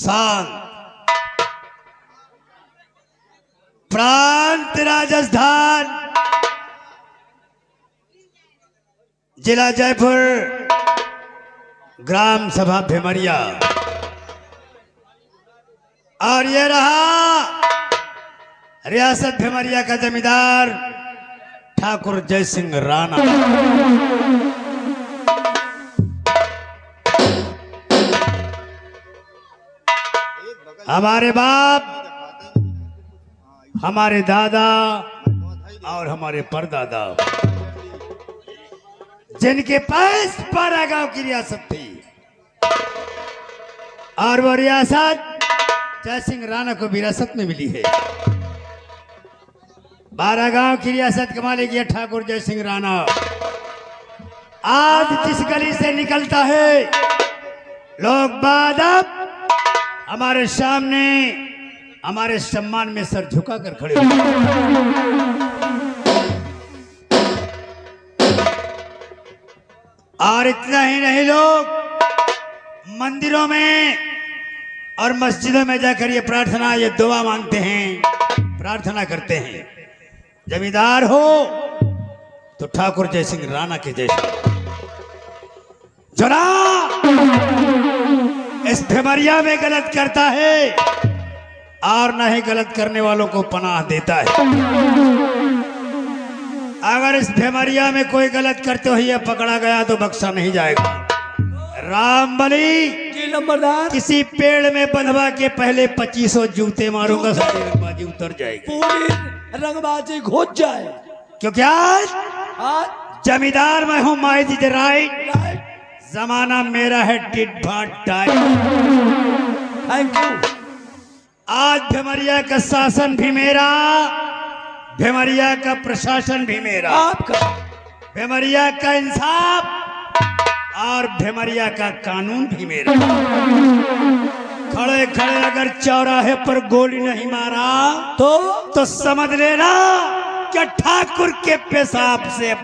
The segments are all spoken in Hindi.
शांत प्रांत राजस्थान, जिला जयपुर, ग्राम सभा भिमरिया। और ये रहा रियासत भिमरिया का जमींदार ठाकुर जय सिंह राणा। हमारे बाप, हमारे दादा और हमारे परदादा, जिनके पास 12 गांव की रियासत थी, और वो रियासत जय सिंह राणा को विरासत में मिली है। 12 गांव की रियासत के मालिक ये ठाकुर जय सिंह राणा आज जिस गली से निकलता है, लोग बाद अब हमारे सामने हमारे सम्मान में सर झुकाकर खड़े हो। और इतना ही नहीं, लोग मंदिरों में और मस्जिदों में जाकर ये प्रार्थना, ये दुआ मांगते हैं, प्रार्थना करते हैं, जमींदार हो तो ठाकुर जय सिंह राणा के जैसे। जरा इस भिमरिया में गलत करता है और न ही गलत करने वालों को पनाह देता है। अगर इस भिमरिया में कोई गलत करते हुए पकड़ा गया तो बख्शा नहीं जाएगा। रामबली जी नंबरदार, किसी पेड़ में बंधवा के पहले 2500 जूते मारूंगा, सारी रंगबाजी उतर जाएगी, पूरी रंगबाजी घुस जाए। क्योंकि आज जमींदार मैं हूं, माई दी राइट, जमाना मेरा है डिड बाट डाई। Thank you. आज भिमरिया का शासन भी मेरा, भिमरिया का प्रशासन भी मेरा, आपका भिमरिया का इंसाफ और भिमरिया का कानून भी मेरा। खड़े खड़े अगर चौराहे पर गोली नहीं मारा तो समझ लेना कि ठाकुर के पेशाब से।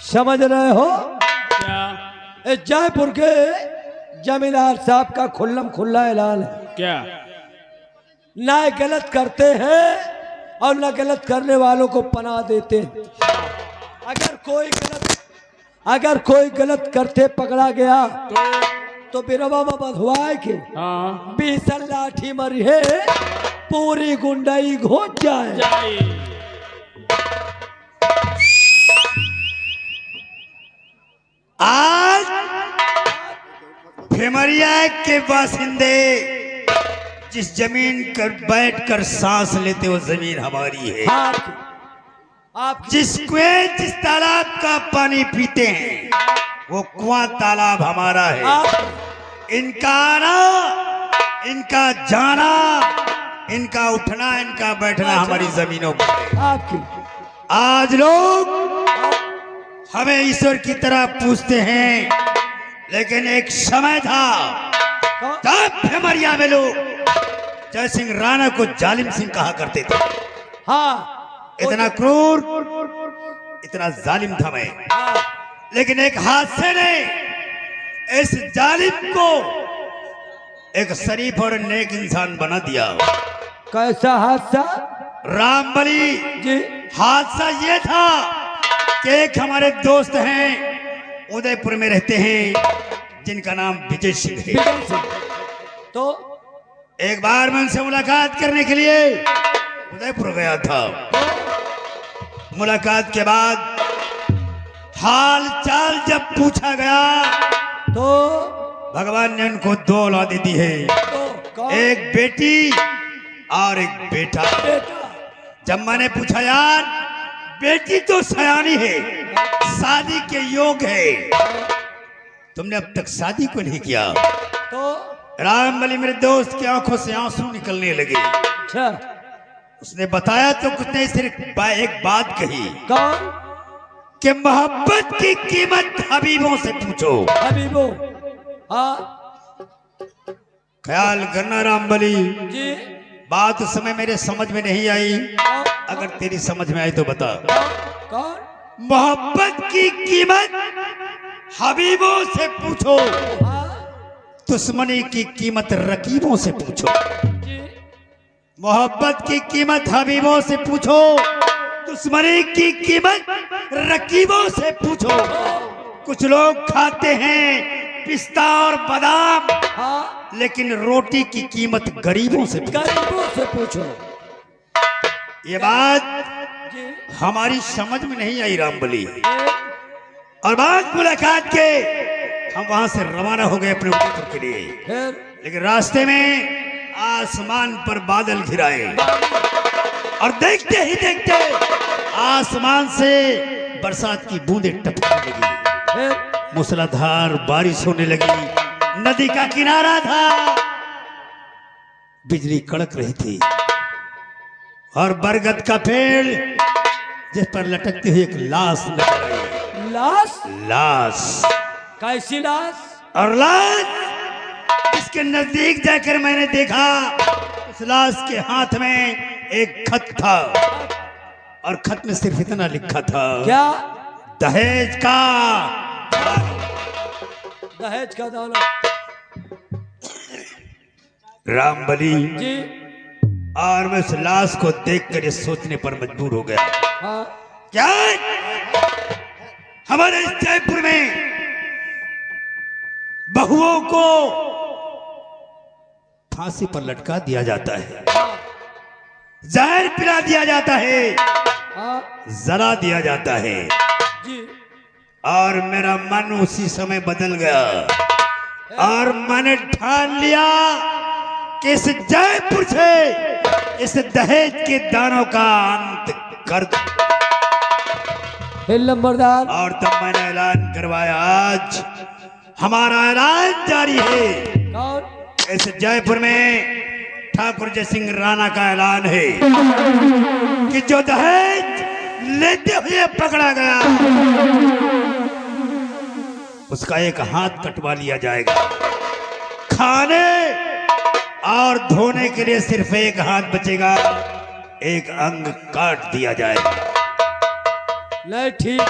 समझ रहे हो क्या? इस जयपुर के जमींदार साहब का खुल्लम खुल्ला ऐलान है, क्या? ना गलत करते हैं और ना गलत करने वालों को पनाह देते हैं। अगर कोई गलत करते पकड़ा गया तो बिरवा बधवाए के हाँ 20 लाठी मरी है, पूरी गुंडाई घुस जाए। आज भिमरिया के बासिंदे जिस जमीन पर बैठकर सांस लेते वो जमीन हमारी है। आप जिस कुएं, जिस तालाब का पानी पीते हैं वो कुआं तालाब हमारा है। इनका आना, इनका जाना, इनका उठना, इनका बैठना हमारी जमीनों पर है। आपकी आज लोग हमें ईश्वर की तरह पूछते हैं, लेकिन एक समय था तब भिमरिया में लोग जय सिंह राणा को जालिम सिंह कहा करते थे। हाँ, इतना क्रूर, इतना जालिम था मैं, लेकिन एक हादसे ने इस जालिम को एक शरीफ और नेक इंसान बना दिया। कैसा हादसा? रामबली जी, हादसा ये था कि एक हमारे दोस्त हैं, उदयपुर में रहते हैं, जिनका नाम विजय सिंह है। तो एक बार मैं उनसे मुलाकात करने के लिए उदयपुर गया था। मुलाकात के बाद हाल चाल जब पूछा गया तो भगवान ने उनको 2 औलादें दी है, एक बेटी और एक बेटा। जब मैंने पूछा यार बेटी तो सयानी है, शादी के योग है, तुमने अब तक शादी को नहीं किया? तो रामबली मेरे दोस्त की आंखों से आंसू निकलने लगे। अच्छा, उसने बताया तो कुछ नहीं, सिर्फ एक बात कही। कौन? कि मोहब्बत की कीमत हबीबों से पूछो। हबीबो, हाँ ख्याल करना रामबली, जी, बात उस समय मेरे समझ में नहीं आई, हाँ, अगर तेरी समझ में आई तो बता। कौन? मोहब्बत की कीमत हबीबों से पूछो, हाँ, दुश्मनी की कीमत रकीबों से पूछो। जी, मोहब्बत की कीमत हबीबों से पूछो, दुश्मनी की कीमत रकीबों से पूछो। कुछ लोग खाते हैं पिस्ता और बादाम, हाँ, लेकिन रोटी की कीमत गरीबों से पूछो। गरीबों से पूछो। ये बात जी, हमारी समझ में नहीं आई रामबली। ये, और बाद मुलाकात के हम वहां से रवाना हो गए अपने उदयपुर के लिए, फिर लेकिन रास्ते में आसमान पर बादल घिराए और देखते ही देखते आसमान से बरसात की बूंदें टपकने लगी, फिर मूसलाधार बारिश होने लगी। नदी का किनारा था, बिजली कड़क रही थी और बरगद का पेड़ जिस पर लटकती हुई एक लाश नजर आई। लाश? लाश कैसी लाश? और लाश इसके नजदीक जाकर मैंने देखा, उस लाश के हाथ में एक खत था और खत में सिर्फ इतना लिखा था, क्या? दहेज का। दहेज का दौलत। रामबली, जी, और मैं उस लाश को देखकर ये सोचने पर मजबूर हो गया, हाँ, क्या हमारे इस जयपुर में बहुओं को फांसी पर लटका दिया जाता है, जहर पिला दिया जाता है, हाँ, जला दिया जाता है। जी, और मेरा मन उसी समय बदल गया और मैंने ठान लिया कि इस जयपुर से इस दहेज के दानों का अंत कर दूं। फिर लंबरदार। और तब मैंने ऐलान करवाया, आज हमारा ऐलान जारी है। कौन? इस जयपुर में ठाकुर जय सिंह राणा का ऐलान है कि जो दहेज लेते हुए पकड़ा गया उसका एक हाथ कटवा लिया जाएगा। खाने और धोने के लिए सिर्फ एक हाथ बचेगा, एक अंग काट दिया जाएगा। नहीं ठीक,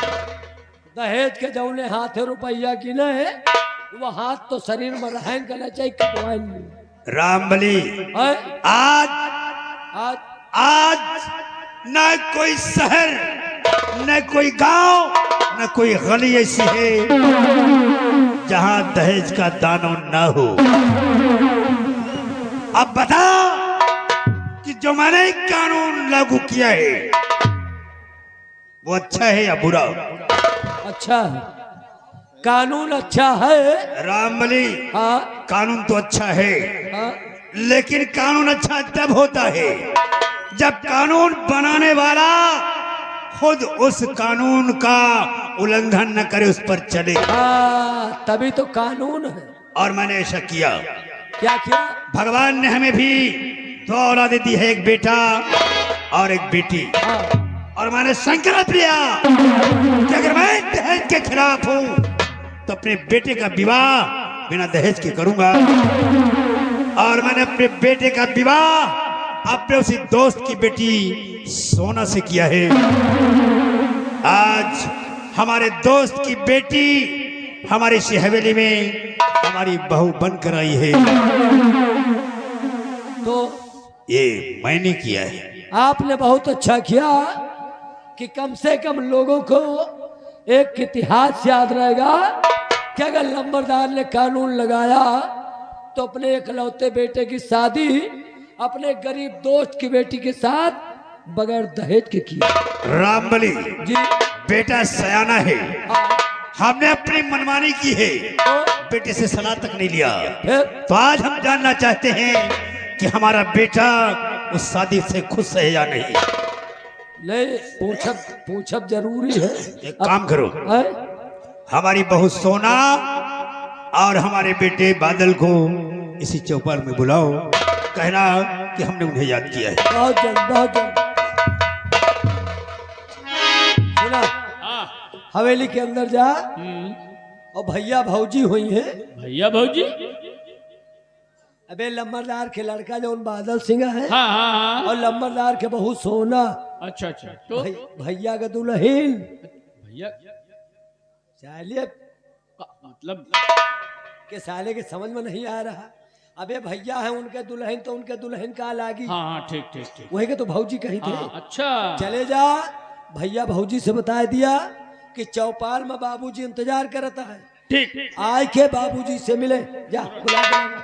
दहेज के जौने हाथ है रुपया की न है, वो हाथ तो शरीर में रहन करना चाहिए, कटवाए नहीं। रामबली, है? आज आज आज न कोई शहर, न कोई गांव, न कोई गली ऐसी है जहां दहेज का दानो न हो। अब बता कि जो मैंने कानून लागू किया है वो अच्छा है या बुरा? अच्छा है, कानून अच्छा है। रामबली, हाँ, कानून तो अच्छा है, हाँ, लेकिन कानून अच्छा तब होता है जब कानून बनाने वाला खुद उस कानून का उल्लंघन न करे, उस पर चले। हाँ, तभी तो कानून है। और मैंने ऐसा किया। क्या किया? भगवान ने हमें भी 2 औलादें दी है, एक बेटा और एक बेटी। हाँ, और मैंने संकल्प लिया कि अगर मैं दहेज के खिलाफ हूं तो अपने बेटे का विवाह बिना दहेज के करूंगा। और मैंने अपने बेटे का विवाह अपने उसी दोस्त की बेटी सोना से किया है। आज हमारे दोस्त की बेटी हमारी इसी हवेली में हमारी बहू बनकर आई है। तो ये मैंने किया है। आपने बहुत अच्छा किया कि कम से कम लोगों को एक इतिहास याद रहेगा कि अगर लंबरदार ने कानून लगाया तो अपने इकलौते बेटे की शादी अपने गरीब दोस्त की बेटी के साथ बगैर दहेज के की। रामबली जी, बेटा सयाना है, हाँ, हमने अपनी मनमानी की है, तो बेटे से सलाह तक नहीं लिया। फिर तो आज हम जानना चाहते हैं कि हमारा बेटा उस शादी से खुश है या नहीं। नहीं, पूछब पूछब जरूरी है। एक काम करो, है? हमारी बहू सोना और हमारे बेटे बादल को इसी चौपाल में बुलाओ, कहना कि हमने उन्हें याद किया है। बहुत जल्द, बहुत जल्द। सुना, हवेली के अंदर जा और भैया भौजी हुई है। भैया भौजी? अबे लंबरदार के लड़का जो बादल सिंह है, हाँ हाँ हाँ। और लंबरदार के बहू सोना। अच्छा अच्छा, तो भैया का दुल्हन। भैया साले मतलब के साले के समझ में नहीं आ रहा। अबे भैया है उनके दुल्हन, तो उनके दुल्हन का लागी। हाँ हाँ, ठीक ठीक ठीक। वही के तो भौजी कही थे। हाँ, अच्छा। चले जा, भैया भौजी से बता दिया कि चौपाल में बाबूजी इंतजार करता है। ठीक। आए के बाबूजी से मिले, जा बुला के।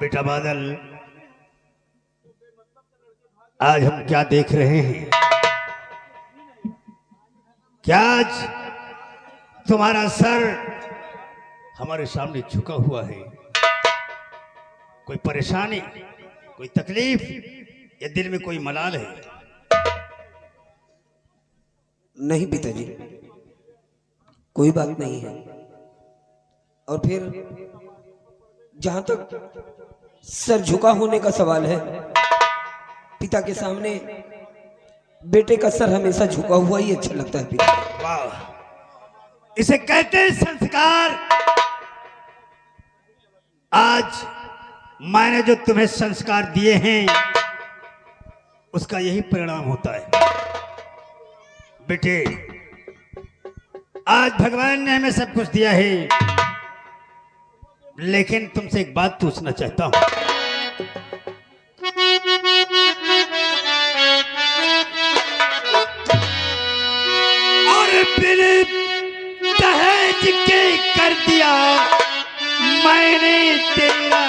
बेटा बादल, आज हम क्या देख रहे हैं? क्या आज तुम्हारा सर हमारे सामने झुका हुआ है? कोई परेशानी, कोई तकलीफ या दिल में कोई मलाल है? नहीं पिताजी, कोई बात नहीं है। और फिर जहां तक सर झुका होने का सवाल है, पिता के सामने बेटे का सर हमेशा झुका हुआ ही अच्छा लगता है पिता। वाह, इसे कहते हैं संस्कार। आज मैंने जो तुम्हें संस्कार दिए हैं उसका यही परिणाम होता है। बेटे, आज भगवान ने हमें सब कुछ दिया है, लेकिन तुमसे एक बात पूछना चाहता हूं। और बिन दहेज के कर दिया मैंने तेरा।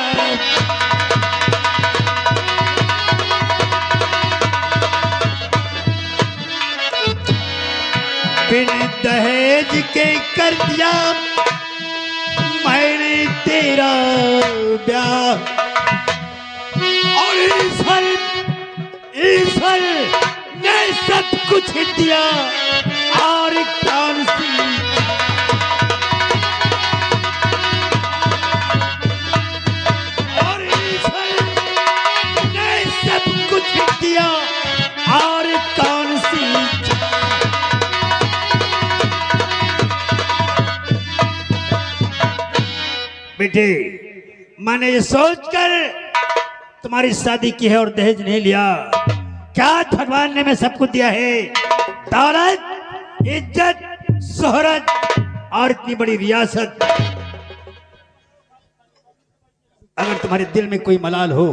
बिन दहेज के कर दिया मैंने तेरा ब्याह। और ईश्वर ने सब कुछ दिया, और कौन सी और ईश्वर ने सब कुछ दिया, और कौन सी बेटे, मैंने ये सोचकर तुम्हारी शादी की है और दहेज नहीं लिया। क्या भगवान ने मैं सब कुछ दिया है? दौलत, इज्जत, शोहरत और इतनी बड़ी रियासत। अगर तुम्हारे दिल में कोई मलाल हो,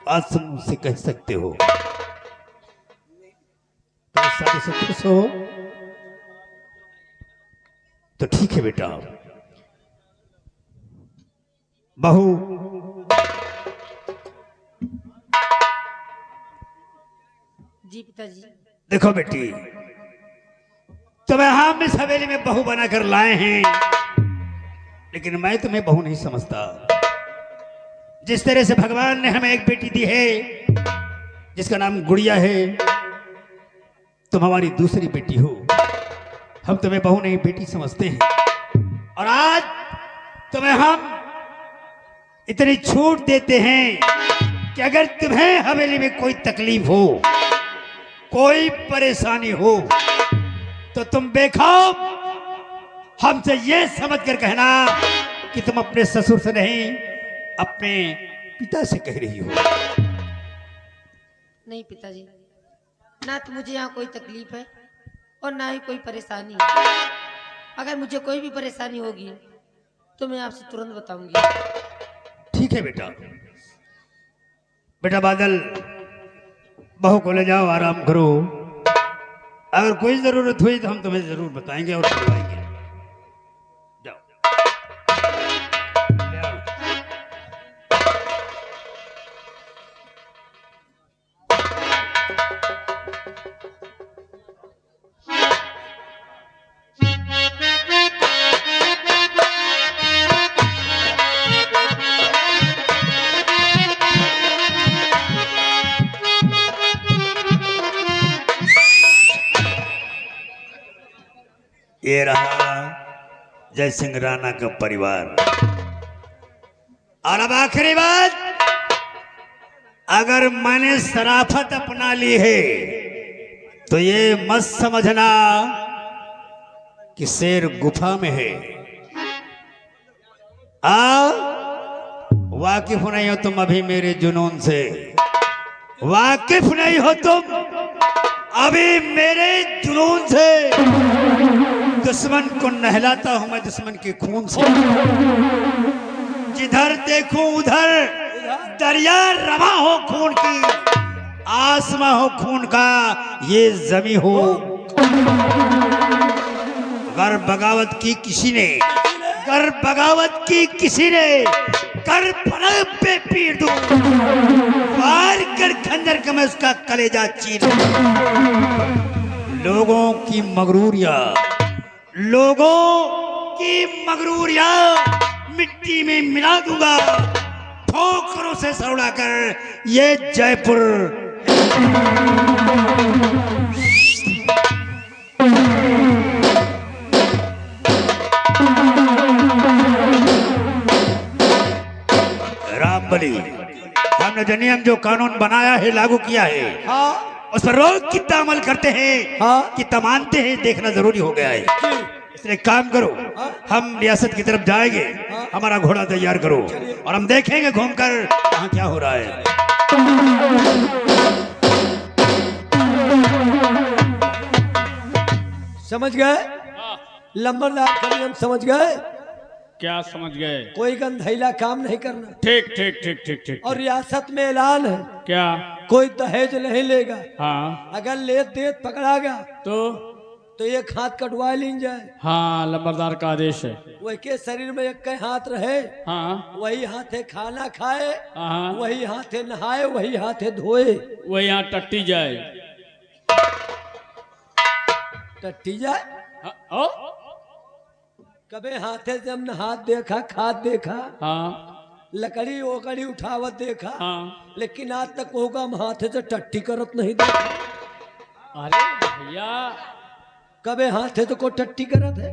आज तुम मुझसे कह सकते हो। तो शादी से खुश हो तो ठीक है बेटा। बहू, जी पिताजी। देखो बेटी, तुम्हें हम इस हवेली में बहू बनाकर लाए हैं, लेकिन मैं तुम्हें बहू नहीं समझता। जिस तरह से भगवान ने हमें एक बेटी दी है जिसका नाम गुड़िया है, तुम हमारी दूसरी बेटी हो। हम तुम्हें बहू नहीं बेटी समझते हैं। और आज तुम्हें हम इतनी छूट देते हैं कि अगर तुम्हें हवेली में कोई तकलीफ हो, कोई परेशानी हो, तो तुम बेखौफ हमसे ये समझकर कहना कि तुम अपने ससुर से नहीं, अपने पिता से कह रही हो। नहीं पिताजी, ना तो मुझे यहाँ कोई तकलीफ है और ना ही कोई परेशानी। अगर मुझे कोई भी परेशानी होगी तो मैं आपसे तुरंत बताऊंगी। ठीक है बेटा। बेटा बादल, बहू को ले जाओ, आराम करो। अगर कोई जरूरत हुई तो हम तुम्हें जरूर बताएंगे और बुलवाएंगे। जाओ ले आओ। ये रहा जय सिंह राणा का परिवार। और अब आखिरी बात, अगर मैंने शराफत अपना ली है तो ये मत समझना कि शेर गुफा में है। वाकिफ नहीं हो तुम अभी मेरे जुनून से, वाकिफ नहीं हो तुम अभी मेरे जुनून से। दुश्मन को नहलाता हूं मैं दुश्मन के खून से। जिधर देखूं उधर दरिया रवा हो खून की, आसमां हो खून का, ये जमी हो। अगर बगावत की किसी ने, कर बगावत की किसी ने, कर पलक पे पीट दूं, वार कर खंजर का मैं उसका कलेजा चीर दूं। लोगों की मगरूरिया, लोगों की मगरूरिया मिट्टी में मिला दूंगा, ठोकरों से सौड़ा कर ये जयपुर। रामबली, हमने जो नियम जो कानून बनाया है लागू किया है, हाँ उस पर रोज कितना अमल करते हैं, हाँ कितना मानते हैं, देखना जरूरी हो गया है। इसलिए काम करो, हम रियासत की तरफ जाएंगे, हमारा घोड़ा तैयार करो और हम देखेंगे घूमकर कहाँ क्या हो रहा है। समझ गए? लंबरदार का नियम समझ गए? क्या समझ गए? कोई गंधैला काम नहीं करना। ठीक ठीक ठीक ठीक ठीक। और रियासत में ऐलान है, क्या? कोई दहेज नहीं लेगा। हाँ अगर लेत देत पकड़ा गया तो एक हाथ कटवा लीन जाए। हाँ, लंबरदार का आदेश है। वही के शरीर में एक के हाथ रहे, हाँ वही हाथे खाना खाए, हाँ, वही हाथे नहाए, वही हाथे धोए। वही यहाँ टट्टी जाए। टट्टी जाए हाँ, ओ? कबे हाथे से हमने हाथ देखा, खाद देखा, हाँ लकड़ी ओकड़ी उठावत देखा, हाँ। लेकिन आज तक होगा हम हाथे से टट्टी करत नहीं देखा। अरे भैया, कबे हाथे तो को टट्टी करत है।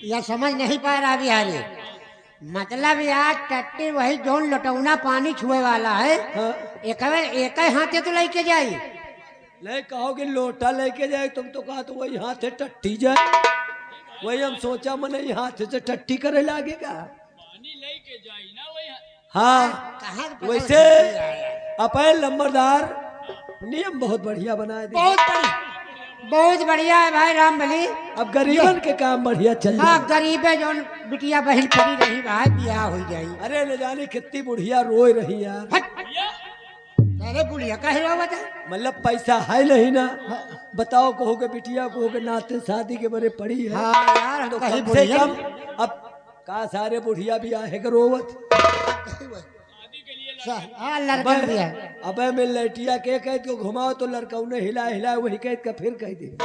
यह समझ नहीं पा रहा बिहारी। मतलब यार टट्टी वही जोन लटौना पानी छुए वाला है, हाँ? एक ही हाथे तो लेके जाई। नहीं कहोगे लोटा लेके जाए, तुम तो कहा तो वही हाथे टट्टी जाए। वही हम सोचा मैंने हाथ से टट्टी करे लागेगा। हाँ कहाँ वैसे अपने लंबरदार नियम बहुत बढ़िया बनाए दे। बहुत बढ़िया है भाई रामबली। अब गरीबन के काम बढ़िया चल हाँ, जाए। गरीबे जो बिटिया बहन पड़ी रही भाई, ब्याह हो जाई। अरे न जाने कितनी बुढ़िया रोए रही यार। अरे बुढ़िया कहे रो बता। मतलब पैसा है नहीं ना, बताओ कहोगे बिटिया कहोगे नाते शादी के बड़े पड़ी है। हाँ यार, हम तो कहीं कम से बुढ़िया कम अब का सारे बुढ़िया भी आहे के रोवत। हाँ लड़कन भी है। अबे मैं लटिया के कह को घुमाओ तो लड़का उन्हें हिला हिला वही कह के फिर कह दे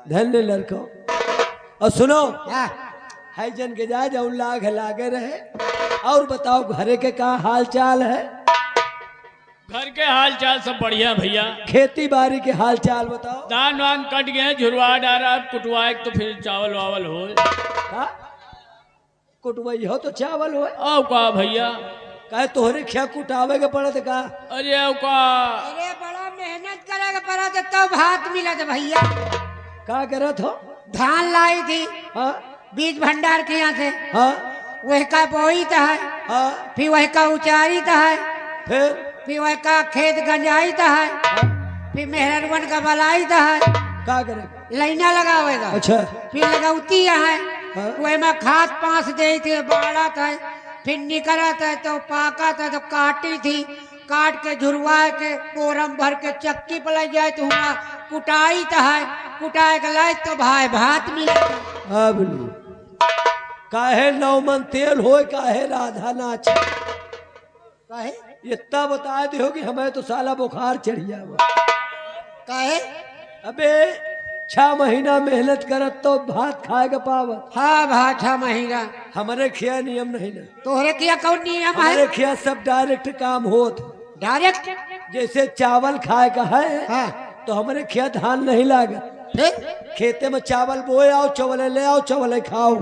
धन्य लड़का। और सुनो हाँ, है जन के जा जाऊं लाग लागे रहे। और बताओ घरे के का हाल चाल है? घर के हाल चाल सब बढ़िया भैया। खेती बाड़ी के हाल चाल बताओ। धान वान कट गए, झुरवा डाला, कुटवाए तो फिर चावल वावल हो। हाँ? कुटवई हो तो चावल हो। औ का भैया? कहे तोहरे खिया कुटावे के पड़त का? अरे औ का? अरे बड़ा मेहनत करेगा पड़ा तो तब भात मिला था भैया। का करत हो? धान लाई थी हाँ बीज भंडार के यहाँ से, हाँ वह का बोई था, हाँ फिर वह का उचारी था, फिर वह का खेत गंजाई था, फिर मेहरवन का बलाई था, का करे? लाइना लगावेगा। अच्छा फिर लगौती है, हाँ? वह में खाद पास दे थे, बाड़ा था, फिर निकला था तो पाका था तो काटी थी, काट के झुरवा के बोरम भर के चक्की पर लग जाए तो हुआ कुटाई तो है, कुटाए के लाए तो भाई भात मिले। अब ली काहे 9 मन तेल हो काहे राधा नाच कहे इतना बता दे कि हमें तो साला बुखार चढ़ गया। कहे अबे 6 महीना मेहनत करत तो भात खाएगा पावत। हाँ भाई 6 महीना हमारे खिया नियम नहीं ना, तोहरे किया कौन नियम हमारे है? खिया सब डायरेक्ट काम होत। डायरेक्ट जैसे चावल खाए का है हाँ तो हमारे खिया धान नहीं लागत। फिर खेते में चावल बोए आओ चावल ले आओ चावल खाओ।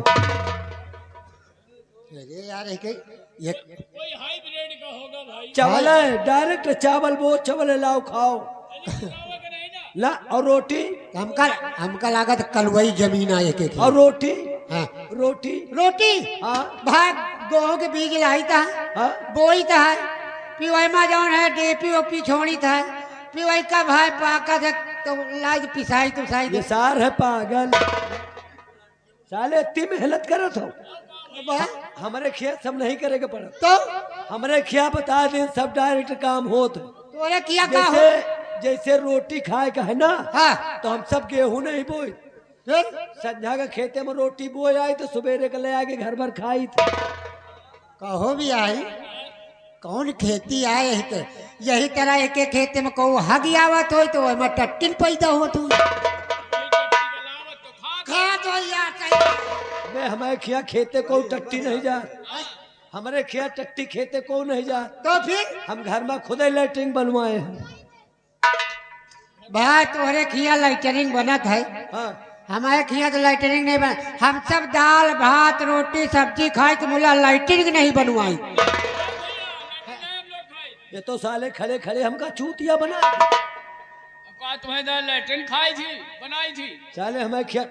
अरे यार ये कोई हाइब्रिड का होगा भाई। चावल डायरेक्ट चावल बो चावल लाओ खाओ ला। और रोटी हमका लागत कलवई जमीन आए के और रोटी हाँ। रोटी रोटी हाँ भाई गेहूं के बीज लाई था हाँ बोई था पिवाई में जौन है डेपी ओपी छोड़ी था पिवाई का भाई पाका था तो लाज पिसाई तो साई ये सार है पागल साले इतनी मेहनत करत हो। हमारे खिया सब नहीं करेगा पड़ा तो हमारे खिया बता दिन सब डायरेक्ट काम होत है। तोरे किया का हो जैसे जैसे रोटी खाए का है ना हाँ तो हम सब गेहूं नहीं बोई। फिर संध्या का खेते में रोटी बोए आई तो सुबेरे के ले आके घर भर खाई थी। कहो भी आई कौन खेती आए है के यही तरह एक एक खेते में कहो हगी आवत हो तो ओमे टट्टिन पैदा होत हो खा तो यार सही मैं हमारे खिया खेते को टट्टी नहीं जा, हमारे खिया टट्टी खेते को नहीं जा। तो फिर हम घर में खुद ही लेटरिंग बनवाए हैं। भाई तोहरे खिया लाइटरिंग बनत है हाँ हमारे खिया तो लाइटरिंग नहीं बन हम सब दाल भात रोटी सब्जी खाए तो मुला लाइटरिंग नहीं बनवाई। ये तो साले खड़े खड़े हमका चूतिया बना तुम्हें लैट्रिन खाई थी बनाई थी। साले हमारे खिया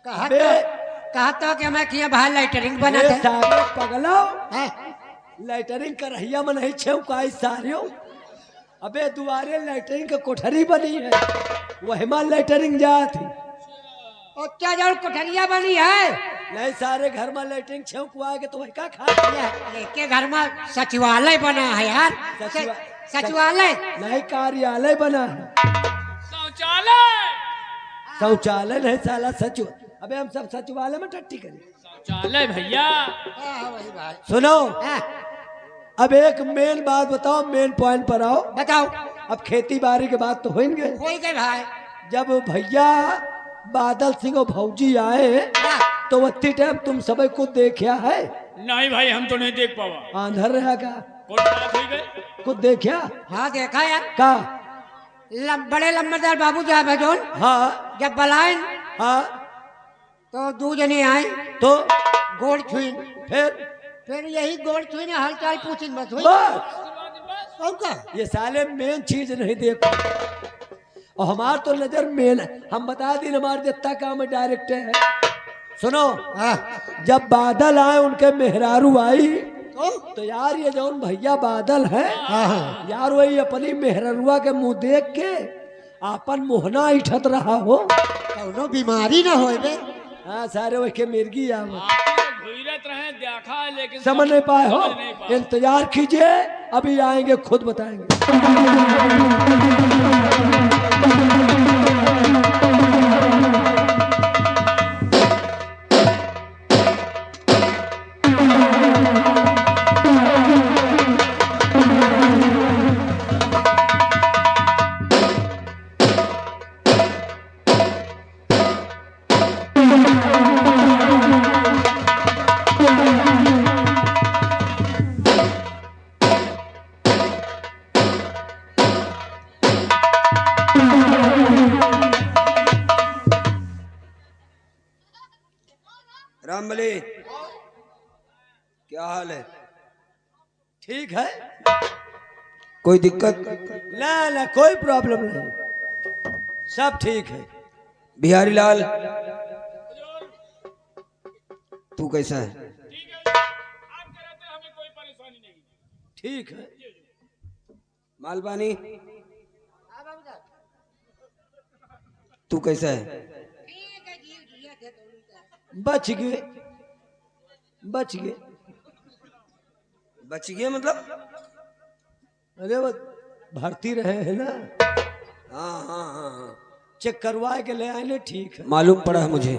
कहा तो कि हमारे खिया भाई लाइटरिंग बनत है साले पगलो हैं? लाइटरिंग करहिया में नहीं छेव काई सारियो। अबे दुआरे लाइटरिंग के कोठरी बनी है वही में लाइटरिंग जाती और क्या जरूर कोठरिया बनी है नहीं सारे घर में लाइटरिंग छेव कुआ के तो वही का खा के घर में सचिवालय बना है यार सचिवालय नहीं कार्यालय बना है। शौचालय शौचालय नहीं साला सचिव। अबे हम सब सचिवालय में टट्टी करें। शौचालय भैया। वही भाई सुनो हाँ, अब एक मेन बात बताओ मेन पॉइंट पर आओ। बताओ अब खेती बाड़ी के बात तो होंगे। हो गए भाई जब भैया बादल सिंह और भौजी आए हाँ, तो वत्ती टाइम तुम सबे को देखा है? नहीं भाई हम तो नहीं देख पावा। आंधर रहा का कौन बात हुई गई? कुछ देखा हाँ देखा यार का? बड़े लंबरदार बाबू साहब है जोन हाँ जब बलाए हाँ तो 2 जने आए तो गोड़ छुई फिर यही गोड़ छुई ने हालचाल पूछी बस हुई बस और का ये साले मेन चीज नहीं देख और हमार तो नजर मेन है। हम बता दी हमारे जितना काम डायरेक्ट है। सुनो हाँ, जब बादल आए उनके मेहरारू आई तो तो यार ये जौन भैया बादल है हाँ, यार वही अपनी मेहररुआ के मुंह देख के आपन मोहना इठत रहा हो। कौनो बीमारी ना होए बे हाँ सारे वही के मिर्गी आवत भूलत रहे देखा है लेकिन समझ नहीं पाए हो। समझ नहीं पाए। इंतजार कीजिए अभी आएंगे खुद बताएंगे। रामबली क्या हाल है? ठीक है कोई दिक्कत? ना ना कोई प्रॉब्लम नहीं सब ठीक है। बिहारी लाल तू कैसा है? आप कह रहे थे हमें कोई परेशानी नहीं। ठीक है मालवानी तू कैसा है? बच गए बच गए बच गया मतलब? अरे वो भर्ती रहे हैं ना, हाँ हाँ हाँ हाँ, चेक करवा के ले आए, ठीक है, मालूम पड़ा है मुझे।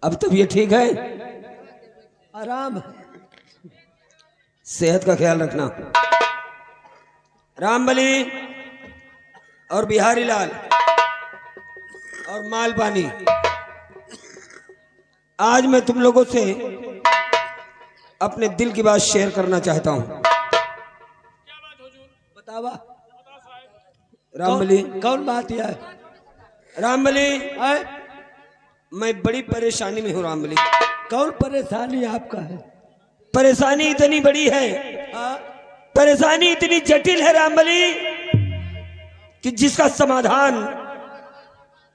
अब तबीयत ठीक है? आराम है। सेहत का ख्याल रखना। रामबली और बिहारी लाल और मालपानी, आज मैं तुम लोगों से अपने दिल की बात शेयर करना चाहता हूं। बतावा रामबली, कौन बात यह है? रामबली, आए? मैं बड़ी परेशानी में हूं रामबली। कौन परेशानी आपका है? परेशानी इतनी बड़ी है, हाँ? परेशानी इतनी जटिल है रामबली, कि जिसका समाधान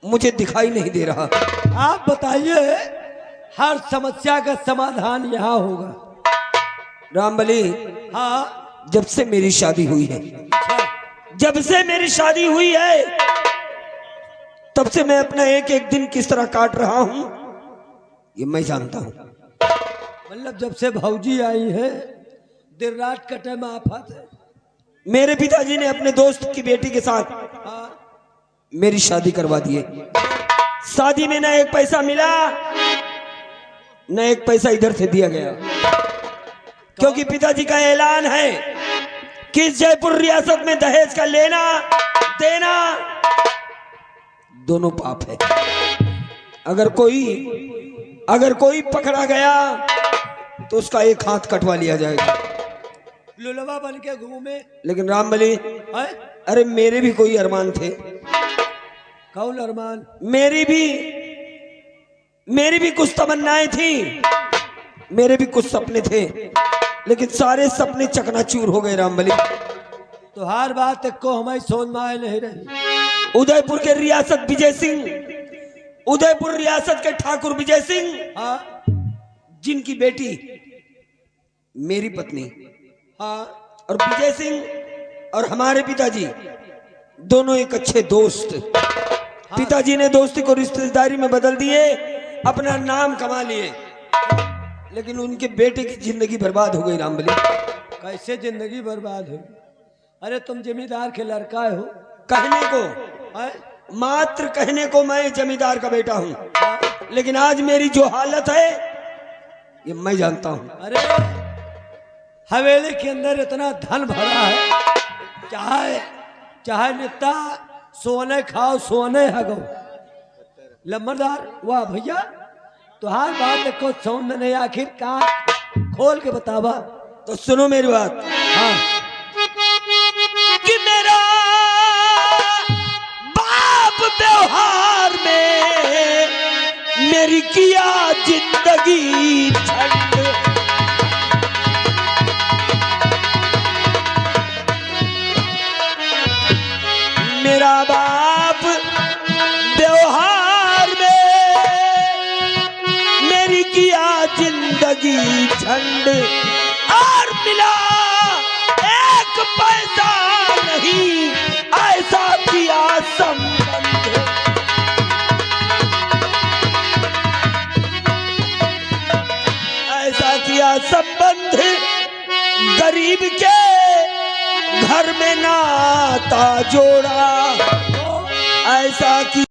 मुझे दिखाई नहीं दे रहा। आप बताइए, हर समस्या का समाधान यहाँ होगा। रामबली, हाँ? जब से मेरी शादी हुई है, जब से मेरी शादी हुई है, तब से मैं अपना एक एक दिन किस तरह काट रहा हूं ये मैं जानता हूं। मतलब जब से भौजी आई है, दिन रात कटे में आफत है। मेरे पिताजी ने अपने दोस्त की बेटी के साथ हाँ? मेरी शादी करवा दिए। शादी में ना एक पैसा मिला, न एक पैसा इधर से दिया गया, क्योंकि पिताजी का ऐलान है कि जयपुर रियासत में दहेज का लेना देना दोनों पाप है। अगर कोई पकड़ा गया तो उसका एक हाथ कटवा लिया जाएगा। लुलवा बन के घूमे। लेकिन रामबली, है? अरे मेरे भी कोई अरमान थे। कौन अरमान? मेरी भी कुछ तमन्नाएं थी, मेरे भी कुछ सपने थे, लेकिन सारे सपने चकनाचूर हो गए रामबली। तो हर बात को हमारी सोच में आए नहीं रही। उदयपुर के रियासत विजय सिंह, उदयपुर रियासत के ठाकुर विजय सिंह, हाँ? जिनकी बेटी मेरी पत्नी, हाँ? और विजय सिंह और हमारे पिताजी दोनों एक अच्छे दोस्त। पिताजी ने दोस्ती को रिश्तेदारी में बदल दिए, अपना नाम कमा लिए, लेकिन उनके बेटे की जिंदगी बर्बाद हो गई रामबली। कैसे जिंदगी बर्बाद हो? अरे तुम जमींदार के लड़का हो। कहने को, है? मात्र कहने को मैं जमींदार का बेटा हूं, हाँ? लेकिन आज मेरी जो हालत है ये मैं जानता हूं। अरे हवेली के अंदर इतना धन भरा है, चाहे नेता सोने खाओ सोने हगो। लम्बरदार, वाह भैया, तुहार बात को समझ में नहीं, आखिर का खोल के बतावा। तो सुनो मेरी बात। हाँ? कि मेरा बाप व्यवहार में मेरी किया जिंदगी ठंड। मेरा बाप व्यवहार में मेरी किया जिंदगी झंड, और मिला एक पैसा नहीं, ऐसा किया संबंध। ऐसा किया संबंध, गरीब के घर में नाता जोड़ा, ऐसा किया